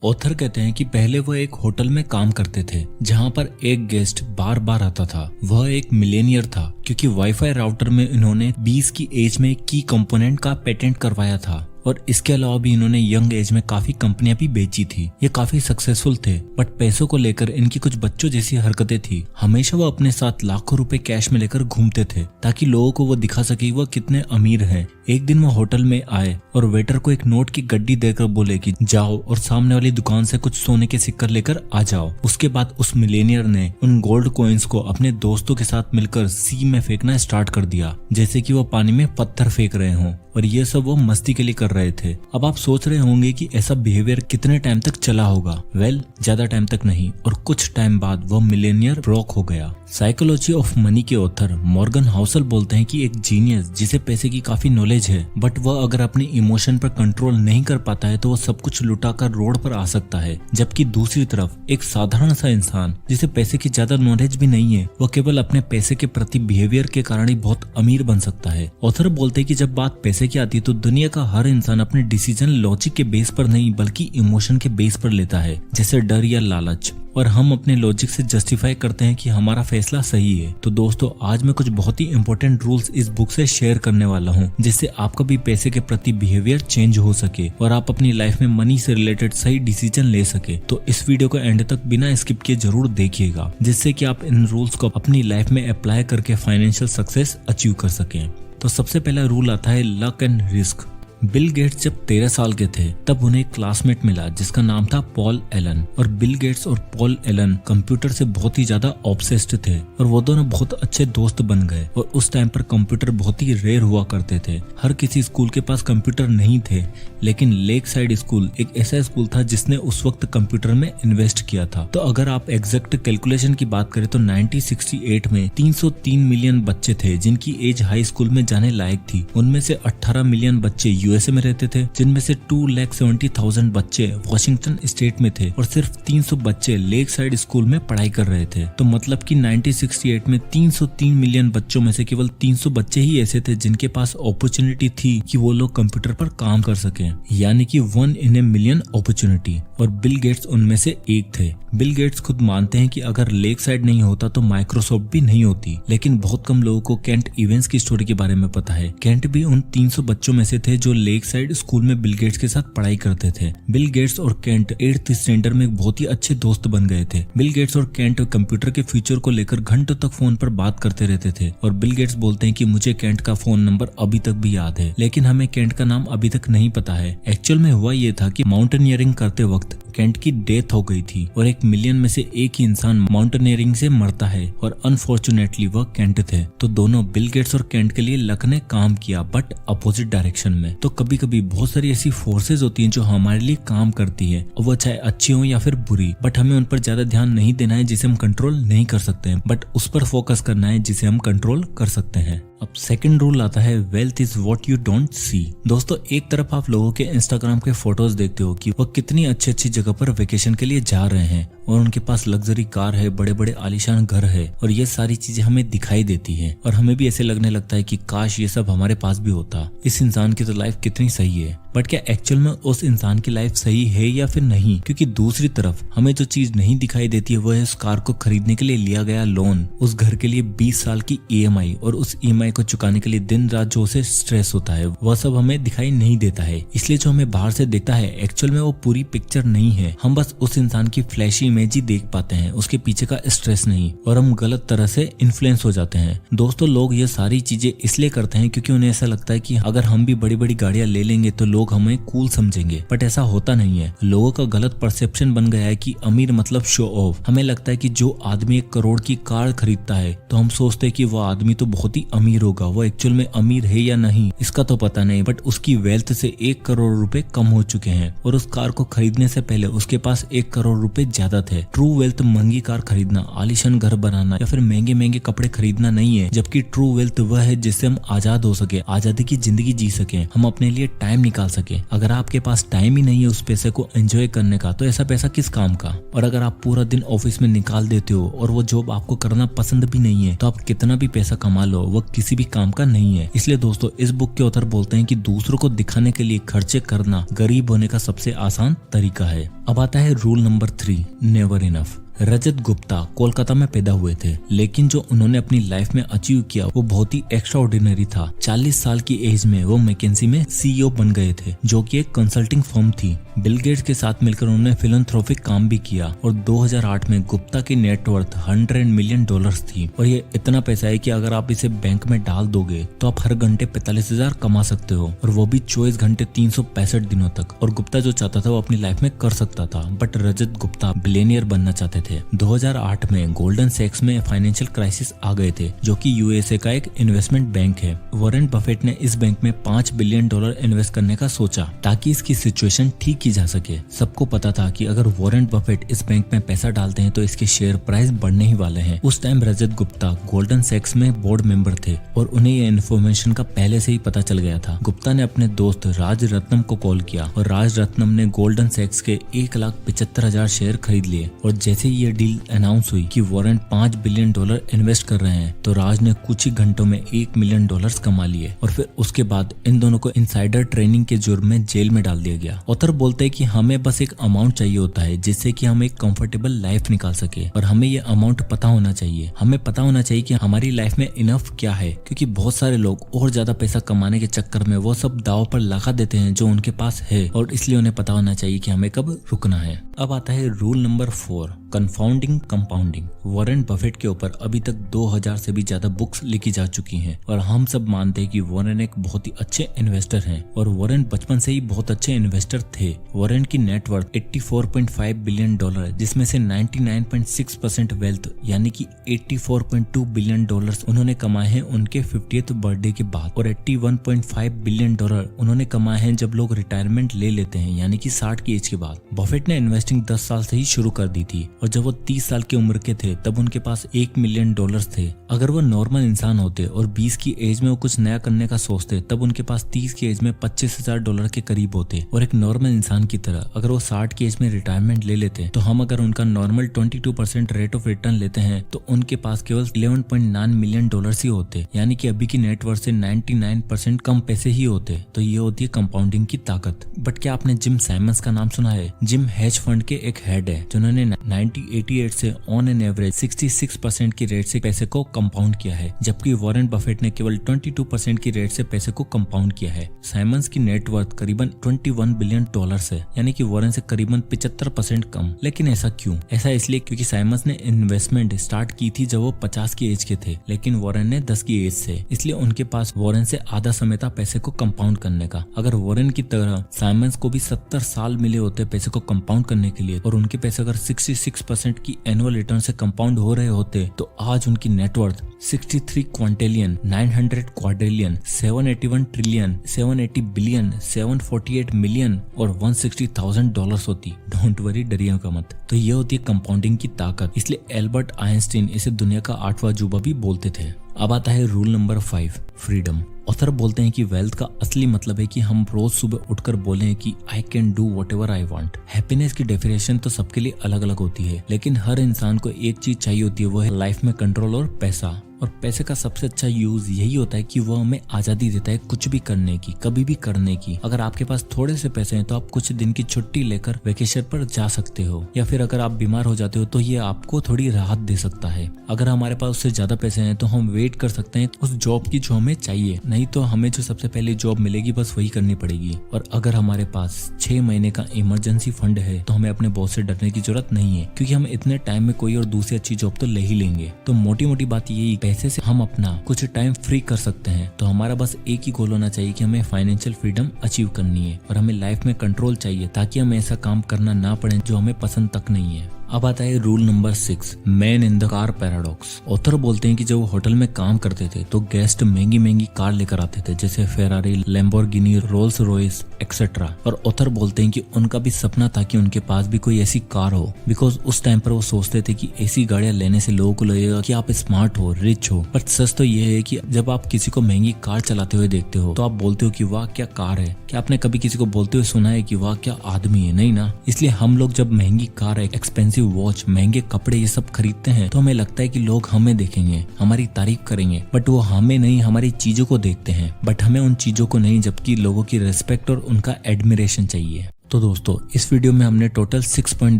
Author कहते हैं कि पहले वह एक होटल में काम करते थे जहां पर एक गेस्ट बार बार आता था। वह एक मिलेनियर था क्योंकि वाईफाई राउटर में इन्होंने 20 की एज में की कंपोनेंट का पेटेंट करवाया था और इसके अलावा भी इन्होंने यंग एज में काफी कंपनियां भी बेची थी। ये काफी सक्सेसफुल थे बट पैसों को लेकर इनकी कुछ बच्चों जैसी हरकतें थी। हमेशा वो अपने साथ लाखों रुपए कैश में लेकर घूमते थे ताकि लोगों को वो दिखा सके वह कितने अमीर हैं। एक दिन वो होटल में आए और वेटर को एक नोट की गड्डी देकर बोले कि जाओ और सामने वाली दुकान से कुछ सोने के सिक्के लेकर आ जाओ। उसके बाद उस मिलेनियर ने उन गोल्ड कॉइन्स को अपने दोस्तों के साथ मिलकर सी में फेंकना स्टार्ट कर दिया जैसे कि वो पानी में पत्थर फेंक रहे हों और ये सब वो मस्ती के लिए कर रहे थे। अब आप सोच रहे होंगे कि ऐसा बिहेवियर कितने टाइम तक चला होगा। ज्यादा टाइम तक नहीं और कुछ टाइम बाद वह मिलेनियर ब्रोक हो गया। साइकोलॉजी ऑफ मनी के ऑथर मॉर्गन हाउसल बोलते हैं कि एक जीनियस जिसे पैसे की काफी नॉलेज है बट वह अगर अपने इमोशन पर कंट्रोल नहीं कर पाता है तो वह सब कुछ लुटाकर रोड पर आ सकता है। जबकि दूसरी तरफ एक साधारण सा इंसान जिसे पैसे की ज्यादा नॉलेज भी नहीं है वह केवल अपने पैसे के प्रति बिहेवियर के कारण ही बहुत अमीर बन सकता है। ऑथर बोलते हैं कि जब बात पैसे की आती है तो दुनिया का हर इंसान अपने डिसीजन लॉजिक के बेस पर नहीं बल्कि इमोशन के बेस पर लेता है, जैसे डर या लालच, और हम अपने लॉजिक से जस्टिफाई करते हैं कि हमारा फैसला सही है। तो दोस्तों आज मैं कुछ बहुत ही इंपॉर्टेंट रूल्स इस बुक से शेयर करने वाला हूँ जिससे आपका भी पैसे के प्रति बिहेवियर चेंज हो सके और आप अपनी लाइफ में मनी से रिलेटेड सही डिसीजन ले सके। तो इस वीडियो को एंड तक बिना स्किप किए जरूर देखिएगा जिससे कि आप इन रूल्स को अपनी लाइफ में अप्लाई करके फाइनेंशियल सक्सेस अचीव कर सकें। तो सबसे पहला रूल आता है luck and risk. Bill Gates जब 13 साल के थे तब उन्हें एक क्लासमेट मिला जिसका नाम था पॉल एलन और बिल गेट्स और पॉल एलन कंप्यूटर से बहुत ही ज्यादा ऑब्सेस्ड थे और वो दोनों बहुत अच्छे दोस्त बन गए। और उस टाइम पर कंप्यूटर बहुत ही रेयर हुआ करते थे। हर किसी स्कूल के पास कंप्यूटर नहीं थे लेकिन लेक साइड स्कूल एक ऐसा स्कूल था जिसने उस वक्त कंप्यूटर में इन्वेस्ट किया था। तो अगर आप एग्जैक्ट कैलकुलेशन की बात करें तो 1968 में 303 मिलियन बच्चे थे जिनकी एज हाई स्कूल में जाने लायक थी। उनमें से 18 मिलियन बच्चे यूएसए में रहते थे जिनमें से 2,70,000 बच्चे वॉशिंगटन स्टेट में थे और सिर्फ 300 बच्चे लेक साइड स्कूल में पढ़ाई कर रहे थे। तो मतलब कि 1968 में 303 मिलियन बच्चों में से केवल 300 बच्चे ही ऐसे थे जिनके पास अपॉर्चुनिटी थी कि वो लोग कंप्यूटर पर काम कर सकें, यानी कि 1 in a million अपॉर्चुनिटी। और बिल गेट्स उनमें से एक थे। बिल गेट्स खुद मानते हैं कि अगर लेक साइड नहीं होता तो माइक्रोसॉफ्ट भी नहीं होती। लेकिन बहुत कम लोगों को केंट इवेंस की स्टोरी के बारे में पता है। केंट भी उन 300 बच्चों में से थे जो लेक साइड स्कूल में बिल गेट्स के साथ पढ़ाई करते थे। बिल गेट्स और केंट 8th स्टैंडर्ड में बहुत ही अच्छे दोस्त बन गए थे। बिल गेट्स और केंट कंप्यूटर के फ्यूचर को लेकर घंटों तक फोन पर बात करते रहते थे और बिल गेट्स बोलते हैं कि मुझे केंट का फोन नंबर अभी तक भी याद है लेकिन हमें केंट का नाम अभी तक नहीं पता है। एक्चुअल में हुआ ये था कि माउंटेनियरिंग करते वक्त केंट की डेथ हो गई थी और 1 मिलियन में से एक ही इंसान माउंटेनियरिंग से मरता है और अनफॉर्चुनेटली वह केंट थे। तो दोनों बिल गेट्स और केंट के लिए लक ने काम किया बट अपोजिट डायरेक्शन में। तो कभी कभी बहुत सारी ऐसी फोर्सेज होती हैं जो हमारे लिए काम करती है और वो चाहे अच्छी हो या फिर बुरी, बट हमें उन पर ज्यादा ध्यान नहीं देना है जिसे हम कंट्रोल नहीं कर सकते हैं, बट उस पर फोकस करना है जिसे हम कंट्रोल कर सकते हैं। अब सेकंड रूल आता है wealth is what you don't see. दोस्तों एक तरफ आप लोगों के इंस्टाग्राम के फोटोज देखते हो कि वो कितनी अच्छी अच्छी जगह पर वेकेशन के लिए जा रहे हैं और उनके पास लग्जरी कार है, बड़े बड़े आलीशान घर है और ये सारी चीजें हमें दिखाई देती है और हमें भी ऐसे लगने लगता है कि काश ये सब हमारे पास भी होता। इस इंसान की तो लाइफ कितनी सही है, बट क्या एक्चुअल में उस इंसान की लाइफ सही है या फिर नहीं? क्योंकि दूसरी तरफ हमें जो चीज नहीं दिखाई देती है वह है उस कार को खरीदने के लिए लिया गया लोन, उस घर के लिए 20 साल की EMI और उस EMI को चुकाने के लिए दिन रात जो उसे स्ट्रेस होता है वह सब हमें दिखाई नहीं देता है। इसलिए जो हमें बाहर से दिखता है एक्चुअल में वो पूरी पिक्चर नहीं है। हम बस उस इंसान की फ्लैशी इमेज ही देख पाते हैं, उसके पीछे का स्ट्रेस नहीं, और हम गलत तरह से इन्फ्लुएंस हो जाते हैं। दोस्तों लोग ये सारी चीजें इसलिए करते हैं क्योंकि उन्हें ऐसा लगता है कि अगर हम भी बड़ी बड़ी गाड़ियां ले लेंगे तो लोग हमें कूल समझेंगे, बट ऐसा होता नहीं है। लोगों का गलत परसेप्शन बन गया है कि अमीर मतलब शो ऑफ। हमें लगता है कि जो आदमी 1 करोड़ की कार खरीदता है तो हम सोचते हैं कि वो आदमी तो बहुत ही अमीर होगा। वो एक्चुअल में अमीर है या नहीं इसका तो पता नहीं, बट उसकी वेल्थ से 1 करोड़ रुपए कम हो चुके हैं और उस कार को खरीदने से पहले उसके पास 1 करोड़ रुपए ज्यादा थे। ट्रू वेल्थ महंगी कार खरीदना, आलीशान घर बनाना या फिर महंगे महंगे कपड़े खरीदना नहीं है, जबकि ट्रू वेल्थ वह है जिससे हम आजाद हो सके, आजादी की जिंदगी जी सके, हम अपने लिए टाइम निकाल सके। अगर आपके पास टाइम ही नहीं है उस पैसे को एंजॉय करने का तो ऐसा पैसा किस काम का। और अगर आप पूरा दिन ऑफिस में निकाल देते हो और वो जॉब आपको करना पसंद भी नहीं है तो आप कितना भी पैसा कमा लो वो किसी भी काम का नहीं है। इसलिए दोस्तों इस बुक के ऑथर बोलते हैं कि दूसरों को दिखाने के लिए खर्चे करना गरीब होने का सबसे आसान तरीका है। अब आता है रूल नंबर 3, नेवर इनफ। रजत गुप्ता कोलकाता में पैदा हुए थे, लेकिन जो उन्होंने अपनी लाइफ में अचीव किया वो बहुत ही एक्स्ट्रा ऑर्डिनरी था। 40 साल की एज में वो मैकेंसी में CEO बन गए थे, जो कि एक कंसल्टिंग फर्म थी। बिल गेट्स के साथ मिलकर उन्होंने फिलैंथ्रोपिक काम भी किया और 2008 में गुप्ता की नेटवर्थ $100 मिलियन थी। और ये इतना पैसा है कि अगर आप इसे बैंक में डाल दोगे तो आप हर घंटे 45,000 कमा सकते हो, और वो भी 24 घंटे 365 दिनों तक। और गुप्ता जो चाहता था वो अपनी लाइफ में कर सकता था, बट रजत गुप्ता बिलियनियर बनना चाहते थे। 2008 में गोल्डन सैक्स में फाइनेंशियल क्राइसिस आ गए थे, जो कि USA का एक इन्वेस्टमेंट बैंक है। वॉरेन बफेट ने इस बैंक में $5 बिलियन इन्वेस्ट करने का सोचा ताकि इसकी सिचुएशन ठीक की जा सके। सबको पता था कि अगर वॉरेन बफेट इस बैंक में पैसा डालते हैं तो इसके शेयर प्राइस बढ़ने ही वाले हैं। उस टाइम रजत गुप्ता गोल्डन सैक्स में बोर्ड मेंबर थे और उन्हें ये इन्फॉर्मेशन का पहले से ही पता चल गया था। गुप्ता ने अपने दोस्त राज रत्नम को कॉल किया और राज रत्नम ने गोल्डन सैक्स के 1,75,000 शेयर खरीद लिए। और जैसे ही ये डील अनाउंस हुई कि वॉरेन $5 बिलियन इन्वेस्ट कर रहे हैं तो राज ने कुछ ही घंटों में $1 मिलियन कमा लिए। और फिर उसके बाद इन दोनों को इनसाइडर ट्रेनिंग के जुर्म में जेल में डाल दिया गया। ऑथर बोलते हैं कि हमें बस एक अमाउंट चाहिए होता है जिससे कि हम एक कंफर्टेबल लाइफ निकाल सके, और हमें ये अमाउंट पता होना चाहिए। हमें पता होना चाहिए कि हमारी लाइफ में इनफ क्या है, क्योंकि बहुत सारे लोग और ज्यादा पैसा कमाने के चक्कर में वो सब दाव पर लगा देते हैं जो उनके पास है, और इसलिए उन्हें पता होना चाहिए कि हमें कब रुकना है। अब आता है rule number 4, confounding compounding. Warren Buffett के ऊपर अभी तक 2000 से भी ज्यादा बुक्स लिखी जा चुकी हैं, और हम सब मानते हैं कि वॉरेन एक बहुत ही अच्छे इन्वेस्टर हैं, और वॉरेन बचपन से ही बहुत अच्छे इन्वेस्टर थे। वॉरेन की नेटवर्थ $84.5 बिलियन है, जिसमें से 99.6% वेल्थ यानी कि $84.2 बिलियन उन्होंने कमाए हैं उनके 50th बर्थडे के बाद, और $81.5 बिलियन उन्होंने कमाए हैं जब लोग रिटायरमेंट ले लेते हैं यानी कि 60 की एज के बाद। बफेट ने इन्वेस्टिंग 10 साल से ही शुरू कर दी थी, और जब वो 30 साल की उम्र के थे तब उनके पास $1 मिलियन थे। अगर वो नॉर्मल इंसान होते और 20 की एज में वो कुछ नया करने का सोचते तब उनके पास 30 की एज में $25,000 के करीब होते। और एक नॉर्मल इंसान की तरह अगर वो 60 की एज में रिटायरमेंट ले लेते तो हम अगर उनका नॉर्मल 22% रेट ऑफ रिटर्न लेते हैं तो उनके पास केवल $11.9 मिलियन ही होते, यानी कि अभी की नेटवर्थ से 99% कम पैसे ही होते। तो ये होती है कंपाउंडिंग की ताकत। बट क्या आपने जिम साइमंस का नाम सुना है? जिम हेज फंड के एक हेड है जिन्होंने 1988 से ऑन एन एवरेज 66% की रेट से पैसे को कंपाउंड किया है, जबकि वॉरेन बफेट ने केवल 22% की रेट से पैसे को कंपाउंड किया है। साइमंस की नेटवर्थ करीबन $21 बिलियन है, यानी कि वॉरेन से करीबन 75% कम। लेकिन ऐसा क्यों? ऐसा इसलिए क्योंकि साइमंस ने इन्वेस्टमेंट स्टार्ट की थी जब वो 50 की एज के थे, लेकिन वॉरेन ने 10 की एज से, इसलिए उनके पास वॉरेन से आधा समय था पैसे को कंपाउंड करने का। अगर वॉरेन की तरह साइमंस को भी 70 साल मिले होते पैसे को कंपाउंड करने के लिए, और उनके पैसे अगर 66% की एनुअल रिटर्न से कंपाउंड हो रहे होते तो आज उनकी net worth 63 क्वांटिलियन, 900 quadrillion, 781 trillion, 780 billion, 748 million और $160,000 होती। डोंट वरी, डरिएगा मत। तो ये होती है कंपाउंडिंग की ताकत, इसलिए एल्बर्ट आइंस्टीन इसे दुनिया का 8वां अजूबा भी बोलते थे। अब आता है रूल नंबर 5, फ्रीडम। ऑथर बोलते हैं कि वेल्थ का असली मतलब है कि हम रोज सुबह उठकर बोलें कि I can do whatever I want. Happiness की डेफिनेशन तो सबके लिए अलग अलग होती है, लेकिन हर इंसान को एक चीज चाहिए होती है, वो है लाइफ में कंट्रोल और पैसा। और पैसे का सबसे अच्छा यूज यही होता है कि वो हमें आजादी देता है कुछ भी करने की, कभी भी करने की। अगर आपके पास थोड़े से पैसे हैं तो आप कुछ दिन की छुट्टी लेकर वेकेशन पर जा सकते हो, या फिर अगर आप बीमार हो जाते हो तो ये आपको थोड़ी राहत दे सकता है। अगर हमारे पास उससे ज्यादा पैसे हैं तो हम वेट कर सकते हैं उस जॉब की जो हमें चाहिए, नहीं तो हमें जो सबसे पहले जॉब मिलेगी बस वही करनी पड़ेगी। और अगर हमारे पास 6 महीने का इमरजेंसी फंड है तो हमें अपने बॉस से डरने की जरूरत नहीं है, क्योंकि हम इतने टाइम में कोई और दूसरी अच्छी जॉब तो ले ही लेंगे। तो मोटी मोटी बात यही, पैसे से हम अपना कुछ टाइम फ्री कर सकते हैं। तो हमारा बस एक ही गोल होना चाहिए कि हमें फाइनेंशियल फ्रीडम अचीव करनी है, और हमें लाइफ में कंट्रोल चाहिए ताकि हमें ऐसा काम करना ना पड़े जो हमें पसंद तक नहीं है। अब आता है rule number 6, man in the car paradox. Author बोलते हैं कि जब वो होटल में काम करते थे तो गेस्ट महंगी महंगी कार लेकर आते थे, जैसे Ferrari, Lamborghini, Rolls Royce etcetera. और ऑथर बोलते हैं कि उनका भी सपना था कि उनके पास भी कोई ऐसी कार हो, बिकॉज उस टाइम पर वो सोचते थे कि ऐसी गाड़ियां लेने से लोगों को लगेगा कि आप स्मार्ट हो, रिच हो। पर सच तो ये है कि जब आप किसी को महंगी कार चलाते हुए देखते हो तो आप बोलते हो कि वाह क्या कार है, क्या आपने कभी किसी को बोलते हुए सुना है कि वाह क्या आदमी है? नहीं ना। इसलिए हम लोग जब महंगी कार, एक्सपेंसिव वॉच, महंगे कपड़े ये सब खरीदते हैं तो हमें लगता है कि लोग हमें देखेंगे, हमारी तारीफ करेंगे, बट वो हमें नहीं, हमारी चीजों को देखते हैं। बट हमें उन चीजों को नहीं, जबकि लोगों की रिस्पेक्ट और उनका एडमिरेशन चाहिए। तो दोस्तों इस वीडियो में हमने टोटल 6 पॉइंट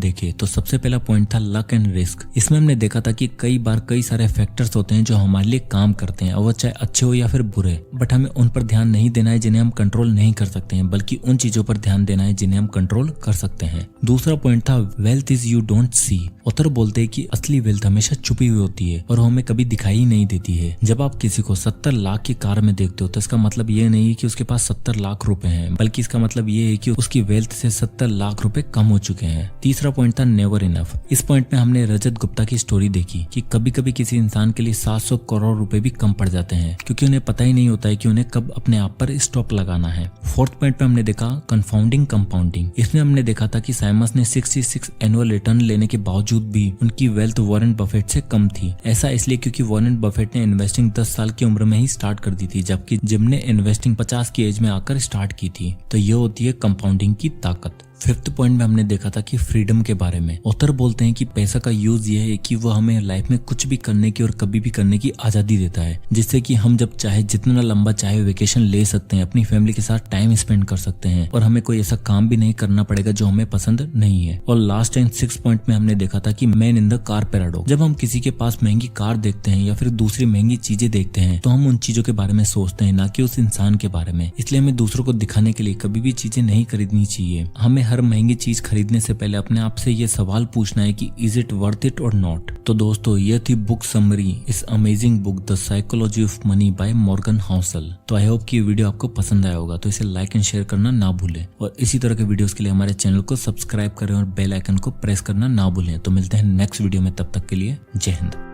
देखे। तो सबसे पहला पॉइंट था लक एंड रिस्क। इसमें हमने देखा था कि कई बार कई सारे फैक्टर्स होते हैं जो हमारे लिए काम करते हैं, और वो चाहे अच्छे हो या फिर बुरे, बट हमें उन पर ध्यान नहीं देना है जिन्हें हम कंट्रोल नहीं कर सकते हैं, बल्कि उन चीजों पर ध्यान देना है जिन्हें हम कंट्रोल कर सकते हैं। दूसरा पॉइंट था wealth is you don't see. Author बोलते हैं कि असली वेल्थ हमेशा छुपी हुई होती है और वो हमें कभी दिखाई नहीं देती है। जब आप किसी को 70 लाख की कार में देखते हो तो इसका मतलब ये नहीं है कि उसके पास 70 लाख रुपए हैं, बल्कि इसका मतलब ये है कि उसकी वेल्थ से 70 लाख रुपए कम हो चुके हैं। तीसरा पॉइंट था नेवर इनफ। इस पॉइंट में हमने रजत गुप्ता की स्टोरी देखी कि कभी कभी किसी इंसान के लिए 700 करोड़ रुपए भी कम पड़ जाते हैं, क्योंकि उन्हें पता ही नहीं होता है कि उन्हें कब अपने आप पर स्टॉप लगाना है। फोर्थ पॉइंट में हमने देखा कंफाउंडिंग कंपाउंडिंग। इसमें हमने देखा था कि साइमस ने 66 एनुअल रिटर्न लेने के बावजूद भी उनकी वेल्थ वॉरेन बफेट से कम थी। ऐसा इसलिए क्योंकि वॉरेन बफेट ने इन्वेस्टिंग 10 साल की उम्र में ही स्टार्ट कर दी थी, जबकि जिम ने इन्वेस्टिंग 50 की एज में आकर स्टार्ट की थी। तो ये होती है कंपाउंडिंग की ताकत। फिफ्थ पॉइंट में हमने देखा था कि फ्रीडम के बारे में। ऑथर बोलते हैं कि पैसा का यूज ये है कि वो हमें लाइफ में कुछ भी करने की और कभी भी करने की आजादी देता है, जिससे कि हम जब चाहे जितना लंबा चाहे वेकेशन ले सकते हैं, अपनी फैमिली के साथ टाइम स्पेंड कर सकते हैं, और हमें कोई ऐसा काम भी नहीं करना पड़ेगा जो हमें पसंद नहीं है। और लास्ट एंड 6 पॉइंट में हमने देखा था कि man in the car paradox. जब हम किसी के पास महंगी कार देखते हैं या फिर दूसरी महंगी चीजें देखते हैं तो हम उन चीजों के बारे में सोचते हैं, ना कि उस इंसान के बारे में। इसलिए हमें दूसरों को दिखाने के लिए कभी भी चीजें नहीं खरीदनी चाहिए। हमें हर महंगी चीज खरीदने से पहले अपने आप से ये सवाल पूछना है कि इज इट वर्थ इट और नॉट। तो दोस्तों ये थी बुक समरी इस amazing book the psychology of money by Morgan Housel. तो आई होप कि ये वीडियो आपको पसंद आया होगा, तो इसे लाइक एंड शेयर करना ना भूलें, और इसी तरह के वीडियोस के लिए हमारे चैनल को सब्सक्राइब करें और बेल आइकन को प्रेस करना ना भूलें। तो मिलते हैं नेक्स्ट वीडियो में, तब तक के लिए जय हिंद।